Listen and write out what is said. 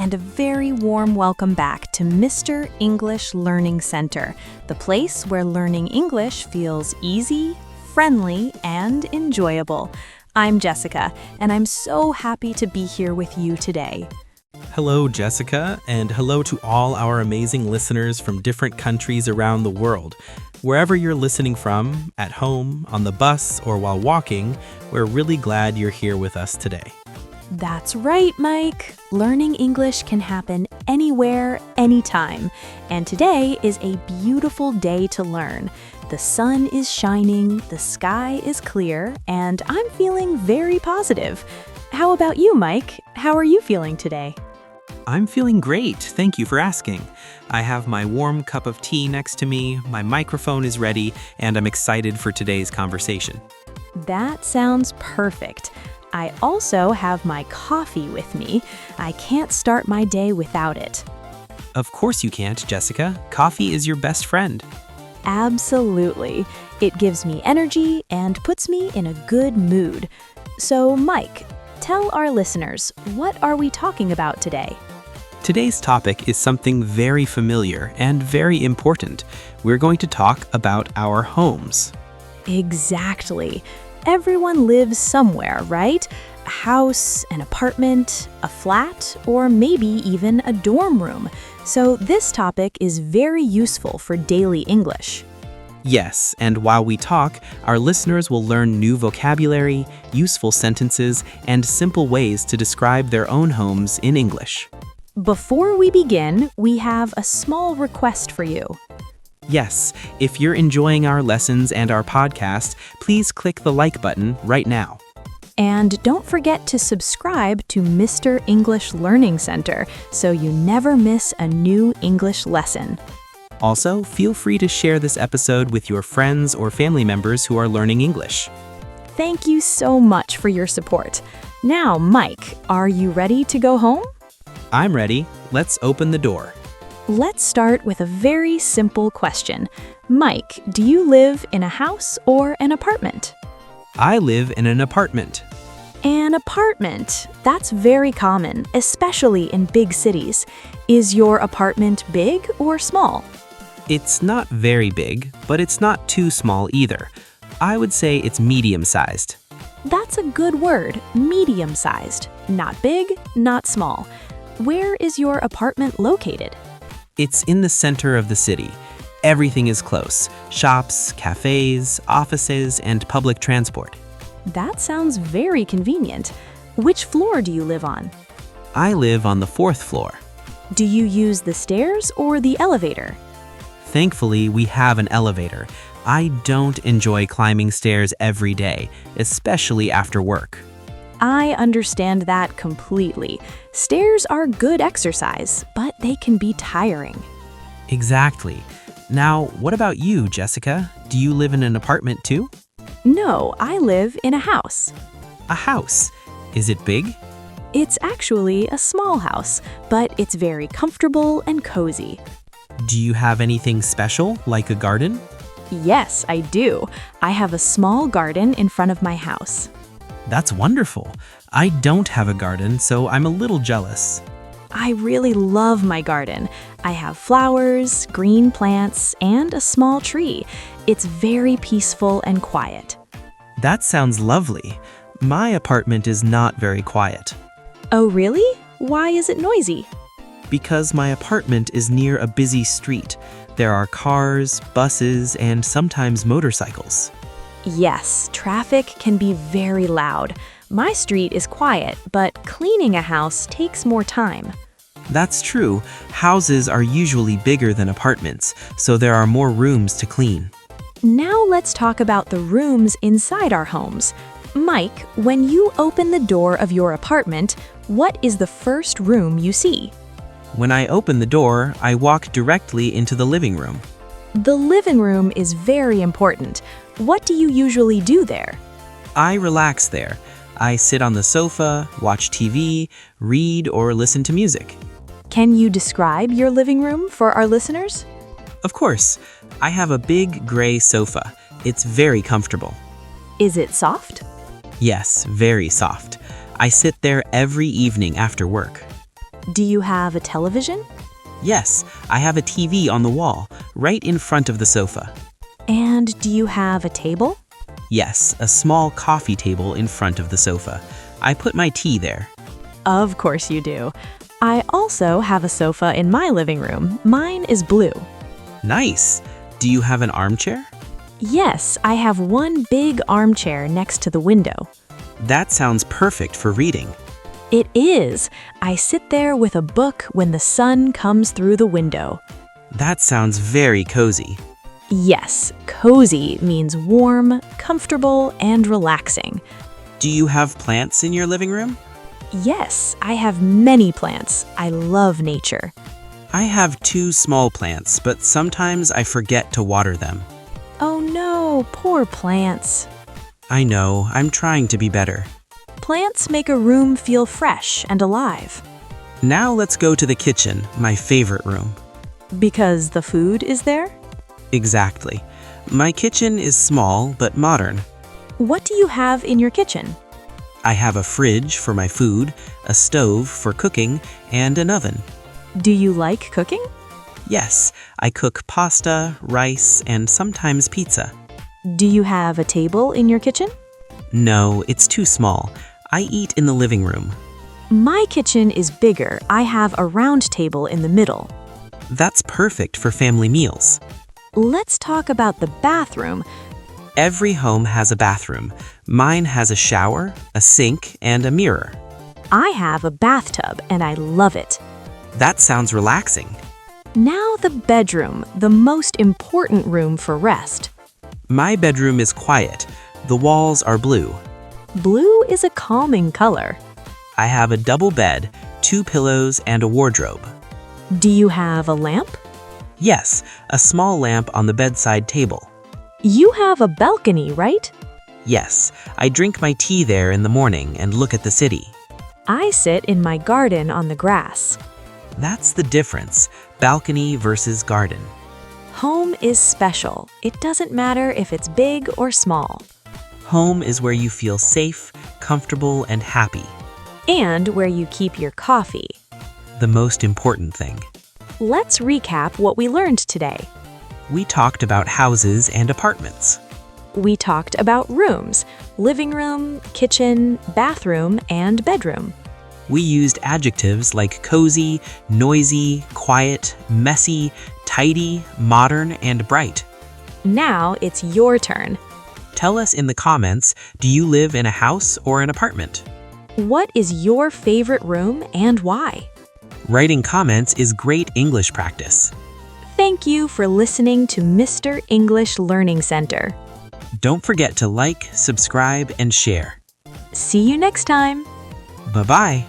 and a very warm welcome back to Mr. English Learning Center, the place where learning English feels easy, friendly, and enjoyable. I'm Jessica, and I'm so happy to be here with you today. Hello, Jessica, and hello to all our amazing listeners from different countries around the world. Wherever you're listening from, at home, on the bus, or while walking, we're really glad you're here with us today. That's right, Mike. Learning English can happen anywhere, anytime. And today is a beautiful day to learn. The sun is shining, the sky is clear, and I'm feeling very positive. How about you, Mike? How are you feeling today? I'm feeling great, thank you for asking. I have my warm cup of tea next to me, my microphone is ready, and I'm excited for today's conversation. That sounds perfect. I also have my coffee with me. I can't start my day without it. Of course you can't, Jessica. Coffee is your best friend. Absolutely. It gives me energy and puts me in a good mood. So, Mike, tell our listeners, what are we talking about today? Today's topic is something very familiar and very important. We're going to talk about our homes. Exactly. Everyone lives somewhere, right? A house, an apartment, a flat, or maybe even a dorm room. So this topic is very useful for daily English. Yes, and while we talk, our listeners will learn new vocabulary, useful sentences, and simple ways to describe their own homes in English. Before we begin, we have a small request for you. Yes, if you're enjoying our lessons and our podcast, please click the like button right now. And don't forget to subscribe to Mr. English Learning Center so you never miss a new English lesson. Also, feel free to share this episode with your friends or family members who are learning English. Thank you so much for your support. Now, Mike, are you ready to go home? I'm ready. Let's open the door. Let's start with a very simple question. Mike, do you live in a house or an apartment? I live in an apartment. An apartment. That's very common, especially in big cities. Is your apartment big or small? It's not very big, but it's not too small either. I would say it's medium-sized. That's a good word, medium-sized. Not big, not small. Where is your apartment located? It's in the center of the city. Everything is close. Shops, cafes, offices, and public transport. That sounds very convenient. Which floor do you live on? I live on the 4th floor. Do you use the stairs or the elevator? Thankfully, we have an elevator. I don't enjoy climbing stairs every day, especially after work. I understand that completely. Stairs are good exercise, but they can be tiring. Exactly. Now, what about you, Jessica? Do you live in an apartment too? No, I live in a house. A house. Is it big? It's actually a small house, but it's very comfortable and cozy. Do you have anything special, like a garden? Yes, I do. I have a small garden in front of my house. That's wonderful. I don't have a garden, so I'm a little jealous. I really love my garden. I have flowers, green plants, and a small tree. It's very peaceful and quiet. That sounds lovely. My apartment is not very quiet. Oh, really? Why is it noisy? Because my apartment is near a busy street. There are cars, buses, and sometimes motorcycles. Yes, traffic can be very loud. My street is quiet, but cleaning a house takes more time. That's true. Houses are usually bigger than apartments, so there are more rooms to clean. Now let's talk about the rooms inside our homes. Mike, when you open the door of your apartment, what is the first room you see? When I open the door, I walk directly into the living room. The living room is very important. What do you usually do there? I relax there. I sit on the sofa, watch TV, read, or listen to music. Can you describe your living room for our listeners? Of course. I have a big gray sofa. It's very comfortable. Is it soft? Yes, very soft. I sit there every evening after work. Do you have a television? Yes, I have a TV on the wall, right in front of the sofa. And do you have a table? Yes, a small coffee table in front of the sofa. I put my tea there. Of course you do. I also have a sofa in my living room. Mine is blue. Nice. Do you have an armchair? Yes, I have one big armchair next to the window. That sounds perfect for reading. It is. I sit there with a book when the sun comes through the window. That sounds very cozy. Yes, cozy means warm, comfortable, and relaxing. Do you have plants in your living room? Yes, I have many plants. I love nature. I have 2 small plants, but sometimes I forget to water them. Oh no, poor plants. I know, I'm trying to be better. Plants make a room feel fresh and alive. Now let's go to the kitchen, my favorite room. Because the food is there? Exactly. My kitchen is small but modern. What do you have in your kitchen? I have a fridge for my food, a stove for cooking, and an oven. Do you like cooking? Yes, I cook pasta, rice, and sometimes pizza. Do you have a table in your kitchen? No, it's too small. I eat in the living room. My kitchen is bigger. I have a round table in the middle. That's perfect for family meals. Let's talk about the bathroom. Every home has a bathroom. Mine has a shower, a sink, and a mirror. I have a bathtub and I love it. That sounds relaxing. Now the bedroom, the most important room for rest. My bedroom is quiet. The walls are blue. Blue is a calming color. I have a double bed, 2 pillows, and a wardrobe. Do you have a lamp? Yes, a small lamp on the bedside table. You have a balcony, right? Yes, I drink my tea there in the morning and look at the city. I sit in my garden on the grass. That's the difference, balcony versus garden. Home is special. It doesn't matter if it's big or small. Home is where you feel safe, comfortable, and happy. And where you keep your coffee. The most important thing. Let's recap what we learned today. We talked about houses and apartments. We talked about rooms, living room, kitchen, bathroom, and bedroom. We used adjectives like cozy, noisy, quiet, messy, tidy, modern, and bright. Now it's your turn. Tell us in the comments, do you live in a house or an apartment? What is your favorite room and why? Writing comments is great English practice. Thank you for listening to Mr. English Learning Center. Don't forget to like, subscribe, and share. See you next time. Bye-bye.